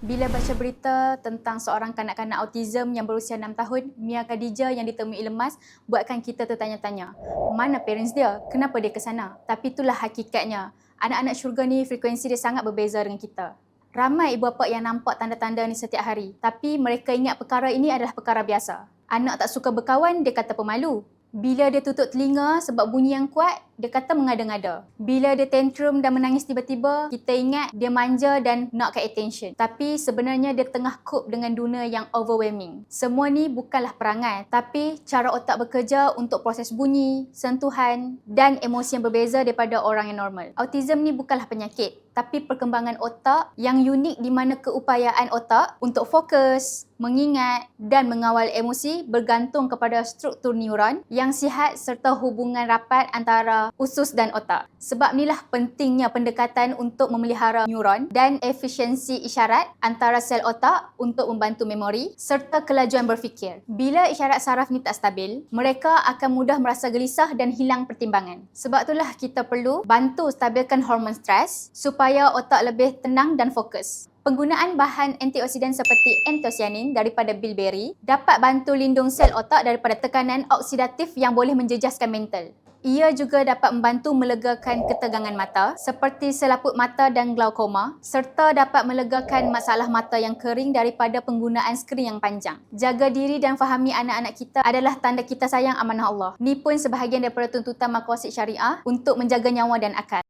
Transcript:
Bila baca berita tentang seorang kanak-kanak autism yang berusia 6 tahun, Mia Khadijah yang ditemui lemas, buatkan kita tertanya-tanya. Mana parents dia? Kenapa dia ke sana? Tapi itulah hakikatnya. Anak-anak syurga ni frekuensi dia sangat berbeza dengan kita. Ramai ibu bapa yang nampak tanda-tanda ni setiap hari, tapi mereka ingat perkara ini adalah perkara biasa. Anak tak suka berkawan, dia kata pemalu. Bila dia tutup telinga sebab bunyi yang kuat, dia kata mengada-ngada. Bila dia tantrum dan menangis tiba-tiba, kita ingat dia manja dan nakkan attention. Tapi sebenarnya dia tengah cope dengan dunia yang overwhelming. Semua ni bukanlah perangai, tapi cara otak bekerja untuk proses bunyi, sentuhan dan emosi yang berbeza daripada orang yang normal. Autism ni bukanlah penyakit, tapi perkembangan otak yang unik di mana keupayaan otak untuk fokus, mengingat dan mengawal emosi bergantung kepada struktur neuron yang sihat serta hubungan rapat antara usus dan otak. Sebab inilah pentingnya pendekatan untuk memelihara neuron dan efisiensi isyarat antara sel otak untuk membantu memori serta kelajuan berfikir. Bila isyarat saraf ni tak stabil, mereka akan mudah merasa gelisah dan hilang pertimbangan. Sebab itulah kita perlu bantu stabilkan hormon stres supaya otak lebih tenang dan fokus. Penggunaan bahan antioksidan seperti anthocyanin daripada bilberry dapat bantu lindung sel otak daripada tekanan oksidatif yang boleh menjejaskan mental. Ia juga dapat membantu melegakan ketegangan mata seperti selaput mata dan glaukoma serta dapat melegakan masalah mata yang kering daripada penggunaan skrin yang panjang. Jaga diri dan fahami anak-anak kita adalah tanda kita sayang amanah Allah. Ni pun sebahagian daripada tuntutan maqasid syariah untuk menjaga nyawa dan akal.